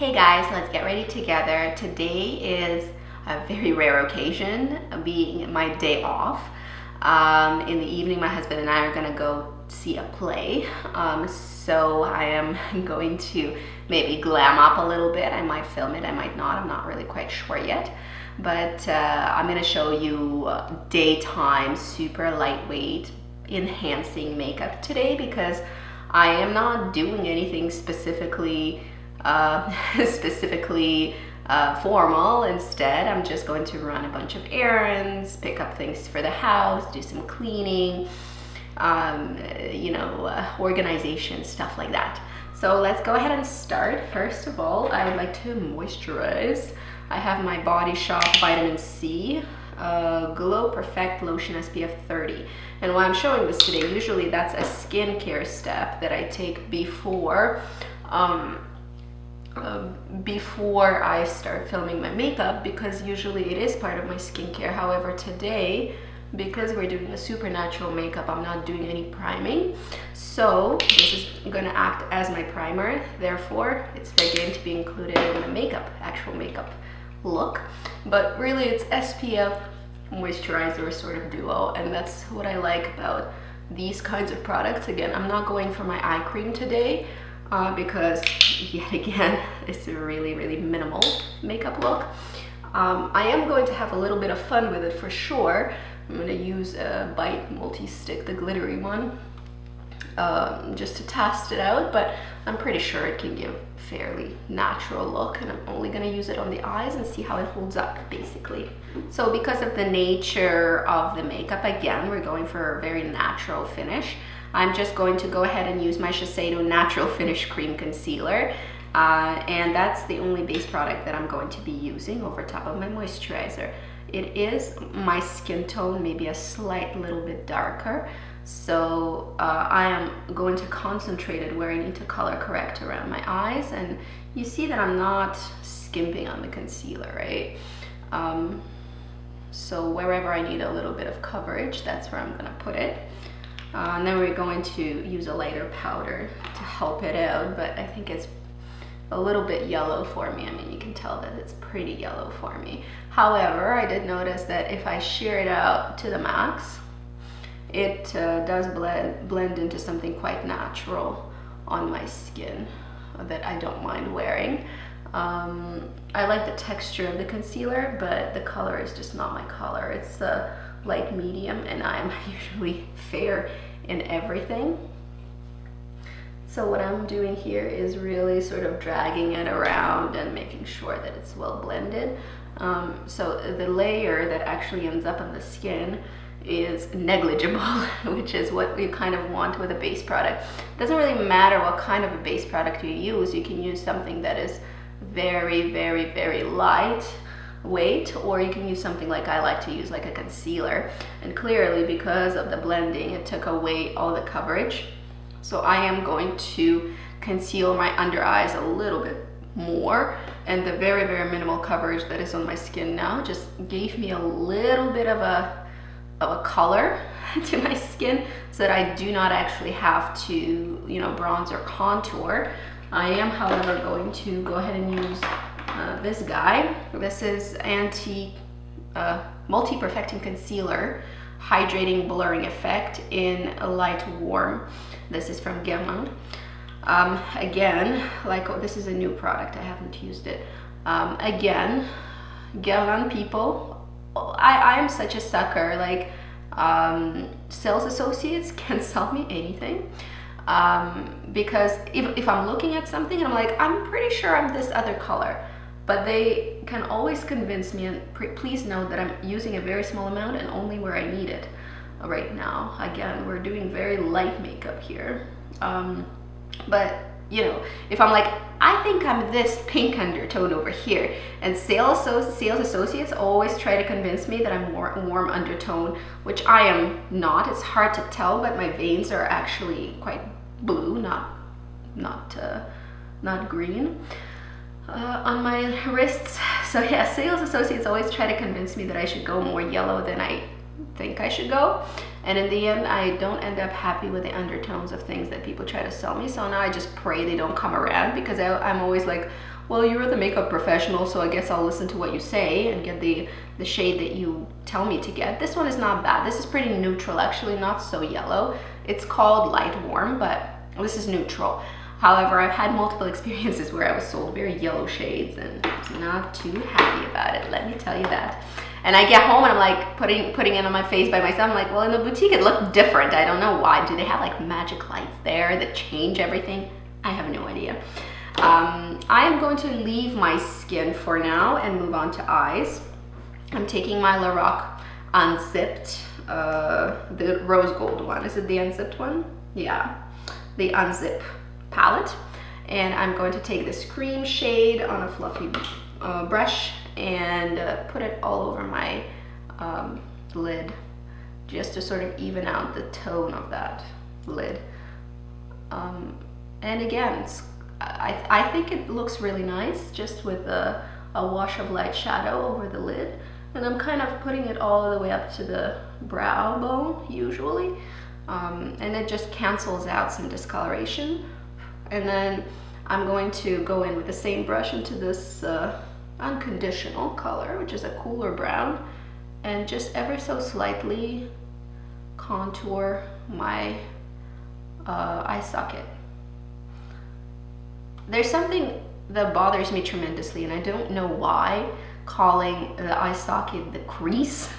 Hey guys, let's get ready together. Today is a very rare occasion, being my day off. In the evening, my husband and I are gonna go see a play. So I am going to maybe glam up a little bit. I might film it, I might not. I'm not really quite sure yet. But I'm gonna show you daytime, super lightweight, enhancing makeup today because I am not doing anything specifically formal. Instead, I'm just going to run a bunch of errands, pick up things for the house, do some cleaning, organization, stuff like that. So let's go ahead and start. First of all, I would like to moisturize. I have my Body Shop Vitamin C Glow Perfect Lotion SPF30. And why I'm showing this today, usually that's a skincare step that I take before I start filming my makeup, because usually it is part of my skincare. However, today, because we're doing a super natural makeup, I'm not doing any priming. So this is gonna act as my primer. Therefore, it's going to be included in the makeup, actual makeup look. But really it's SPF moisturizer sort of duo, and that's what I like about these kinds of products. Again, I'm not going for my eye cream today. Because yet again, it's a really minimal makeup look. I am going to have a little bit of fun with it for sure. I'm going to use a Bite multi-stick, the glittery one, just to test it out, but I'm pretty sure it can give a fairly natural look, and I'm only going to use it on the eyes and see how it holds up, basically. So because of the nature of the makeup, again, we're going for a very natural finish. I'm just going to go ahead and use my Shisaedo Natural Finish Cream Concealer. And that's the only base product that I'm going to be using over top of my moisturizer. It is my skin tone, maybe a slight little bit darker. So I am going to concentrate it where I need to color correct around my eyes. And you see that I'm not skimping on the concealer, right? So wherever I need a little bit of coverage, that's where I'm gonna put it. And then we're going to use a lighter powder to help it out, but I think it's a little bit yellow for me. I mean, you can tell that it's pretty yellow for me. However, I did notice that if I sheer it out to the max, it does blend into something quite natural on my skin that I don't mind wearing. I like the texture of the concealer, but the color is just not my color. It's light medium, and I'm usually fair in everything. So what I'm doing here is really sort of dragging it around and making sure that it's well blended. So the layer that actually ends up on the skin is negligible, which is what we kind of want with a base product. It doesn't really matter what kind of a base product you use. You can use something that is very light weight, or you can use something like I like to use, like a concealer. And clearly, because of the blending, it took away all the coverage. So I am going to conceal my under eyes a little bit more, and the very minimal coverage that is on my skin now just gave me a little bit of a color to my skin, so that I do not actually have to, bronze or contour. I am, however, going to go ahead and use this guy. This is Multi-Perfecting Concealer, Hydrating Blurring Effect in a Light Warm. This is from Guerlain. Again, this is a new product, I haven't used it. Again, Guerlain people, I am such a sucker. Like, sales associates can sell me anything. Because if I'm looking at something and I'm like, I'm pretty sure I'm this other color, but they can always convince me, and please note that I'm using a very small amount and only where I need it right now. Again, we're doing very light makeup here. But if I'm like, I think I'm this pink undertone over here, and sales associates always try to convince me that I'm more warm undertone, which I am not. It's hard to tell, but my veins are actually quite blue, not green on my wrists. So yeah, sales associates always try to convince me that I should go more yellow than I think I should go, and in the end I don't end up happy with the undertones of things that people try to sell me. So now I just pray they don't come around, because I'm always like, well, you're the makeup professional, so I guess I'll listen to what you say and get the shade that you tell me to get. This one is not bad. This is pretty neutral, actually, not so yellow. It's called light warm, but this is neutral. However, I've had multiple experiences where I was sold very yellow shades and I was not too happy about it, let me tell you that. And I get home and I'm like putting it on my face by myself. I'm like, well, in the boutique it looked different. I don't know why. Do they have like magic lights there that change everything? I have no idea. I am going to leave my skin for now and move on to eyes. I'm taking my Lorac Unzipped, the rose gold one. Is it the Unzipped one? Yeah, the Unzip palette. And I'm going to take this cream shade on a fluffy brush and put it all over my lid, just to sort of even out the tone of that lid. And again, I think it looks really nice just with a wash of light shadow over the lid. And I'm kind of putting it all the way up to the brow bone usually. And it just cancels out some discoloration. And then I'm going to go in with the same brush into this unconditional color, which is a cooler brown, and just ever so slightly contour my eye socket. There's something that bothers me tremendously, and I don't know why, calling the eye socket the crease.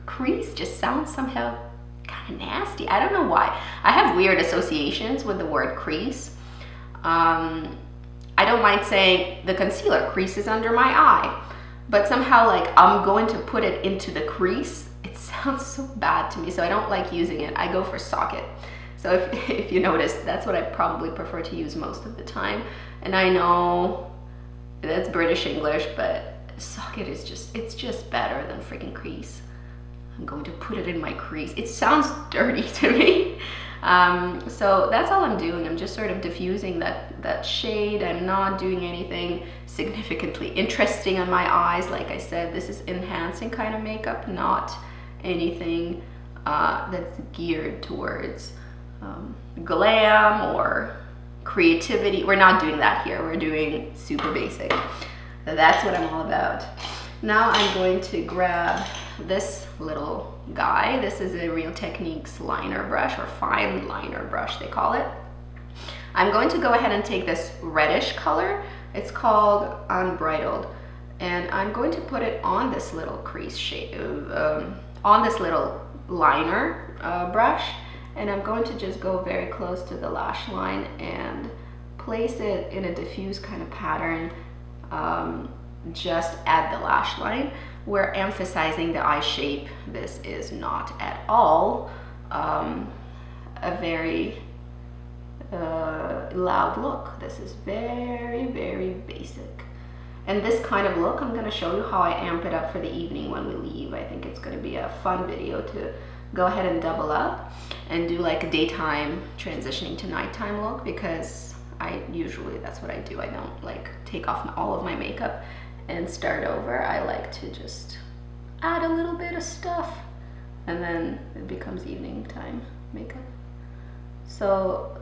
Crease just sounds somehow kind of nasty. I don't know why. I have weird associations with the word crease. I don't mind saying the concealer creases under my eye, but somehow like I'm going to put it into the crease. It sounds so bad to me, so I don't like using it. I go for socket. So if you notice, that's what I probably prefer to use most of the time. And I know that's British English, but socket is it's just better than freaking crease. I'm going to put it in my crease. It sounds dirty to me. So that's all I'm doing. I'm just sort of diffusing that shade. I'm not doing anything significantly interesting on my eyes. Like I said, this is enhancing kind of makeup, not anything that's geared towards glam or creativity. We're not doing that here. We're doing super basic. So that's what I'm all about. Now I'm going to grab this little guy. This is a Real Techniques liner brush, or fine liner brush they call it. I'm going to go ahead and take this reddish color. It's called Unbridled, and I'm going to put it on this little crease shade, on this little liner brush, and I'm going to just go very close to the lash line and place it in a diffuse kind of pattern just at the lash line. We're emphasizing the eye shape. This is not at all a very loud look. This is very, very basic. And this kind of look, I'm going to show you how I amp it up for the evening when we leave. I think it's going to be a fun video to go ahead and double up and do like a daytime transitioning to nighttime look, because that's what I do. I don't like take off all of my makeup and start over. I like to just add a little bit of stuff and then it becomes evening time makeup. So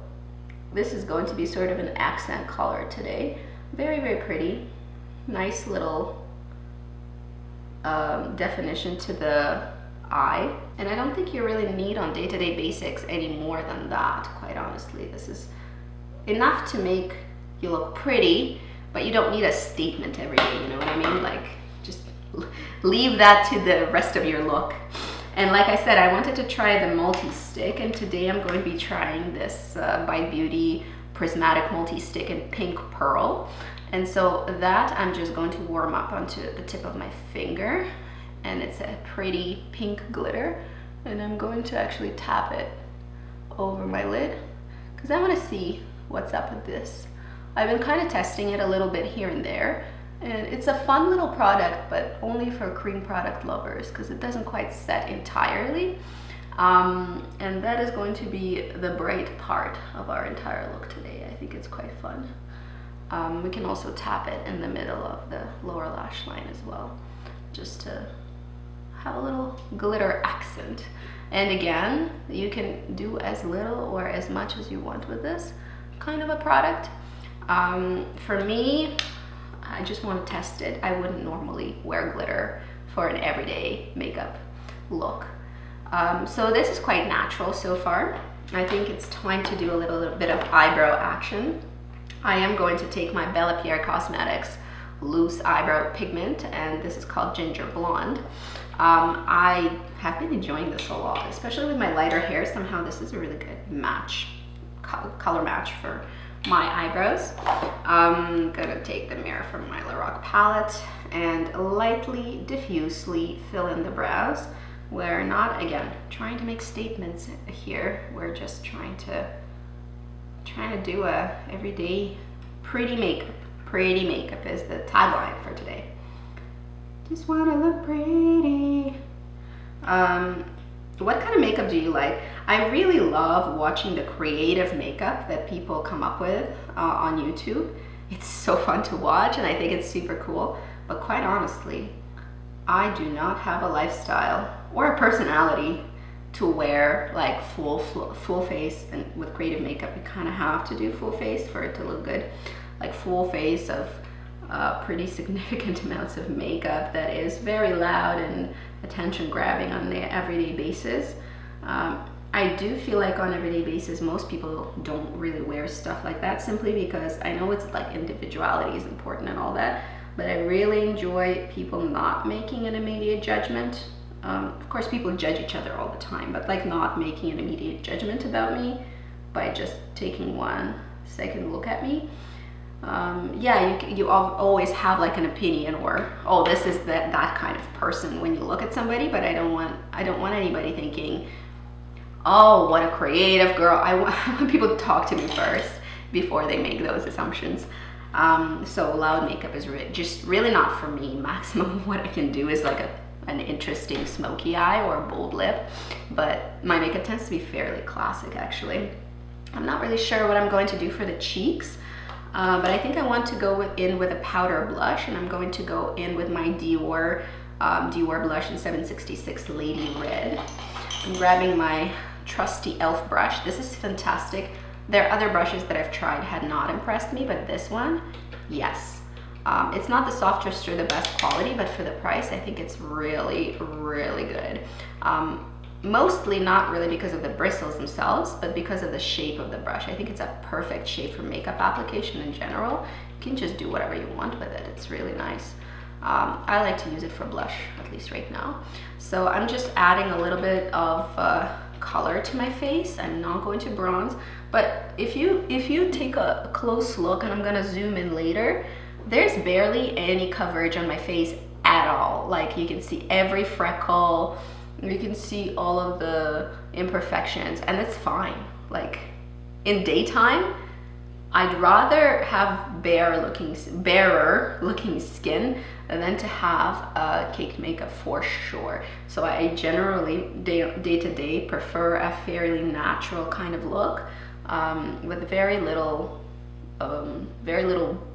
this is going to be sort of an accent color today. Very, very pretty. Nice little definition to the eye. And I don't think you really need on day-to-day basics any more than that, quite honestly. This is enough to make you look pretty, but you don't need a statement every day, you know what I mean? Like, just leave that to the rest of your look. And like I said, I wanted to try the multi-stick, and today I'm going to be trying this by Beauty Prismatic Multi-Stick in Pink Pearl. And so that I'm just going to warm up onto the tip of my finger, and it's a pretty pink glitter. And I'm going to actually tap it over my lid, because I want to see what's up with this. I've been kind of testing it a little bit here and there, and it's a fun little product, but only for cream product lovers, because it doesn't quite set entirely. And that is going to be the bright part of our entire look today. I think it's quite fun. We can also tap it in the middle of the lower lash line as well, just to have a little glitter accent. And again, you can do as little or as much as you want with this kind of a product. For me, I just want to test it. I wouldn't normally wear glitter for an everyday makeup look. So this is quite natural so far. I think it's time to do a little bit of eyebrow action. I am going to take my Bellapiere Cosmetics loose eyebrow pigment, and this is called Ginger Blonde. I have been enjoying this a lot, especially with my lighter hair. Somehow this is a really good match, color match for my eyebrows. I'm gonna take the mirror from my Lorac palette and lightly, diffusely fill in the brows. We're not, again, trying to make statements here. We're just trying to do a everyday pretty makeup. Pretty makeup is the tagline for today. Just wanna look pretty. What kind of makeup do you like? I really love watching the creative makeup that people come up with on YouTube. It's so fun to watch, and I think it's super cool. But quite honestly, I do not have a lifestyle or a personality to wear like full face, and with creative makeup you kind of have to do full face for it to look good. Like full face of pretty significant amounts of makeup that is very loud and attention grabbing on the everyday basis. I do feel like on everyday basis most people don't really wear stuff like that, simply because I know it's like individuality is important and all that, but I really enjoy people not making an immediate judgment. Of course people judge each other all the time, but like not making an immediate judgment about me by just taking 1 second look at me. Yeah, you always have like an opinion, or oh, this is that kind of person when you look at somebody, but I don't want anybody thinking, oh, what a creative girl. I want people to talk to me first before they make those assumptions. So loud makeup is just really not for me. Maximum of what I can do is like an interesting smoky eye or a bold lip, but my makeup tends to be fairly classic actually. I'm not really sure what I'm going to do for the cheeks. But I think I want to go in with a powder blush, and I'm going to go in with my Dior blush in 766 Lady Red. I'm grabbing my trusty e.l.f. brush. This is fantastic. There are other brushes that I've tried had not impressed me, but this one, yes. It's not the softest or the best quality, but for the price, I think it's really, really good. Mostly not really because of the bristles themselves, but because of the shape of the brush. I think it's a perfect shape for makeup application in general. You can just do whatever you want with it. It's really nice. I like to use it for blush, at least right now. So I'm just adding a little bit of color to my face. I'm not going to bronze, but if you take a close look, and I'm gonna zoom in later, there's barely any coverage on my face at all. Like you can see every freckle, you can see all of the imperfections, and it's fine. Like in daytime, I'd rather have barer looking skin than to have caked makeup for sure. So I generally day to day prefer a fairly natural kind of look with very little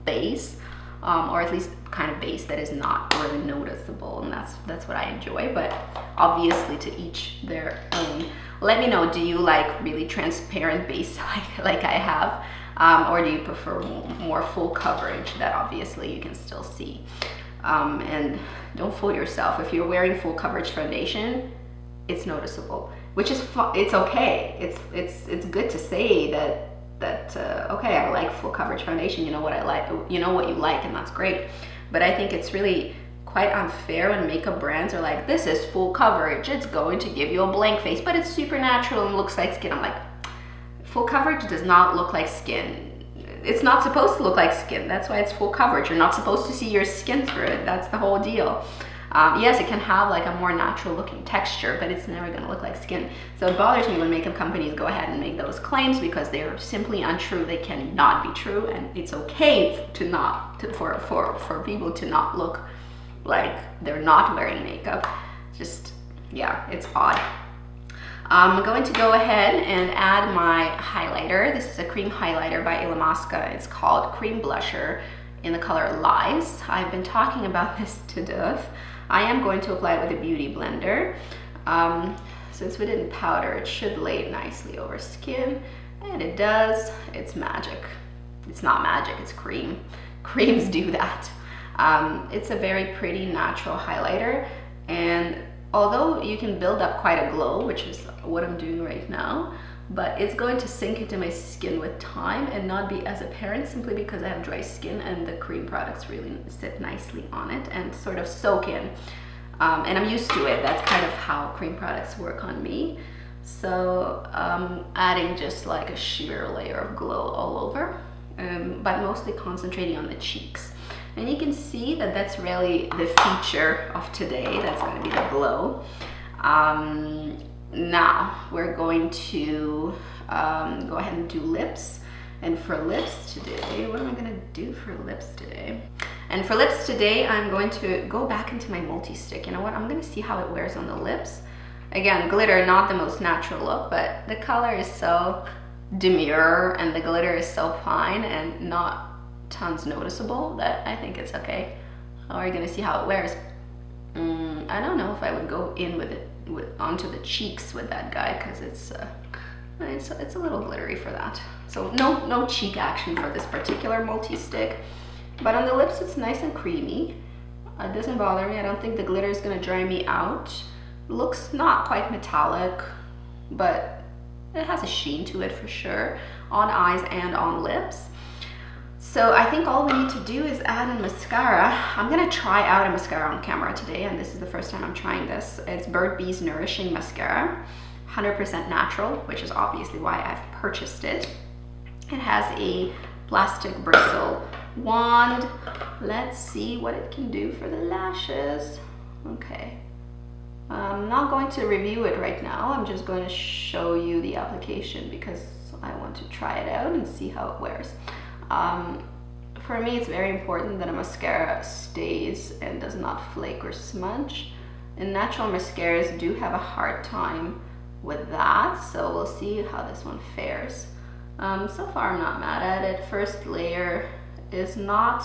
base. Or at least kind of base that is not really noticeable, and that's what I enjoy. But obviously to each their own. Let me know, do you like really transparent base like I have, or do you prefer more full coverage that obviously you can still see? And don't fool yourself. If you're wearing full coverage foundation, it's noticeable, which is it's okay. It's good to say that okay, I like full coverage foundation, you know what I like, you know what you like, and that's great. But I think it's really quite unfair when makeup brands are like, this is full coverage, it's going to give you a blank face, but it's super natural and looks like skin. I'm like, full coverage does not look like skin. It's not supposed to look like skin. That's why it's full coverage. You're not supposed to see your skin through it. That's the whole deal. Yes, it can have like a more natural looking texture, but it's never gonna look like skin. So it bothers me when makeup companies go ahead and make those claims, because they are simply untrue. They cannot be true, and it's okay for people to not look like they're not wearing makeup. Just, yeah, it's odd. I'm going to go ahead and add my highlighter. This is a cream highlighter by Illamasqua. It's called Cream Blusher in the color Lies. I've been talking about this to death. I am going to apply it with a beauty blender. Since we didn't powder, it should lay nicely over skin, and it does. It's magic. It's not magic, it's cream. Creams do that. It's a very pretty natural highlighter, and although you can build up quite a glow, which is what I'm doing right now, but it's going to sink into my skin with time and not be as apparent, simply because I have dry skin and the cream products really sit nicely on it and sort of soak in. And I'm used to it. That's kind of how cream products work on me. So adding just like a sheer layer of glow all over, but mostly concentrating on the cheeks. And you can see that that's really the feature of today. That's going to be the glow. Now we're going to go ahead and do lips. And for lips today, what am I going to do for lips today? And for lips today, I'm going to go back into my multi-stick. You know what? I'm going to see how it wears on the lips. Again, glitter, not the most natural look, but the color is so demure and the glitter is so fine and not tons noticeable that I think it's okay. We're gonna see how it wears. I don't know if I would go in with it onto the cheeks with that guy, because it's a little glittery for that. So no cheek action for this particular multi-stick, but on the lips it's nice and creamy. It doesn't bother me. I don't think the glitter is gonna dry me out. Looks not quite metallic, but it has a sheen to it for sure on eyes and on lips. So I think all we need to do is add a mascara. I'm gonna try out a mascara on camera today, and this is the first time I'm trying this. It's Burts Bees Nourishing Mascara, 100% natural, which is obviously why I've purchased it. It has a plastic bristle wand. Let's see what it can do for the lashes. Okay, I'm not going to review it right now. I'm just going to show you the application because I want to try it out and see how it wears. For me, it's very important that a mascara stays and does not flake or smudge. And natural mascaras do have a hard time with that, so we'll see how this one fares. So far, I'm not mad at it. First layer is not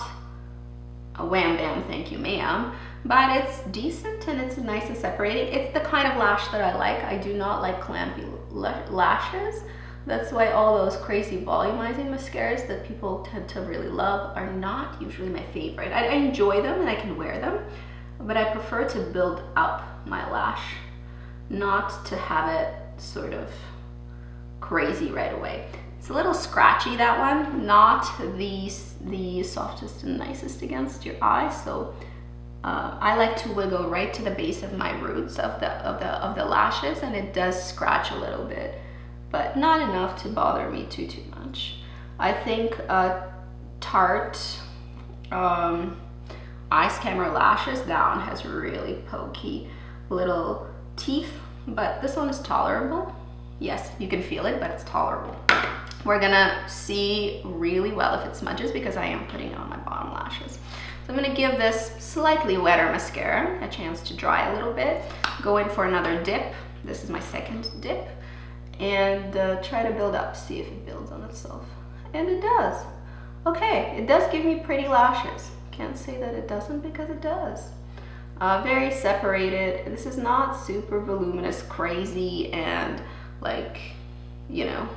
a wham bam, thank you ma'am, but it's decent and it's nice and separating. It's the kind of lash that I like. I do not like clampy lashes. That's why all those crazy volumizing mascaras that people tend to really love are not usually my favorite. I enjoy them and I can wear them, but I prefer to build up my lash, not to have it sort of crazy right away. It's a little scratchy, that one, not the softest and nicest against your eye, so I like to wiggle right to the base of my roots of the lashes, and it does scratch a little bit, but not enough to bother me too much. I think Tarte Ice Camera Lashes, that one has really pokey little teeth, but this one is tolerable. Yes, you can feel it, but it's tolerable. We're gonna see really well if it smudges because I am putting it on my bottom lashes. So I'm gonna give this slightly wetter mascara a chance to dry a little bit, go in for another dip. This is my second dip, and try to build up, see if it builds on itself. And it does. Okay, it does give me pretty lashes. Can't say that it doesn't because it does. Very separated. This is not super voluminous, crazy, and like, you know,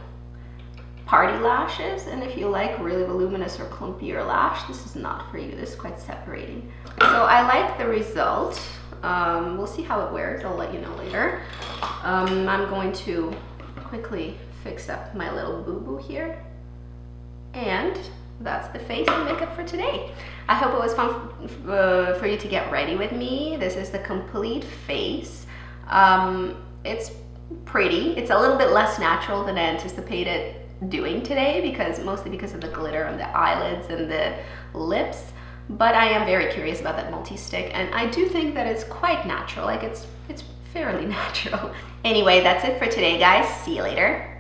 party lashes. And if you like really voluminous or clumpier lash, this is not for you. This is quite separating. So I like the result. We'll see how it wears. I'll let you know later. I'm going to quickly fix up my little boo-boo here. And that's the face and makeup for today. I hope it was fun for you to get ready with me. This is the complete face. It's pretty. It's a little bit less natural than I anticipated doing today, mostly because of the glitter on the eyelids and the lips. But I am very curious about that multi-stick, and I do think that it's quite natural. Like it's fairly natural. Anyway, that's it for today, guys. See you later.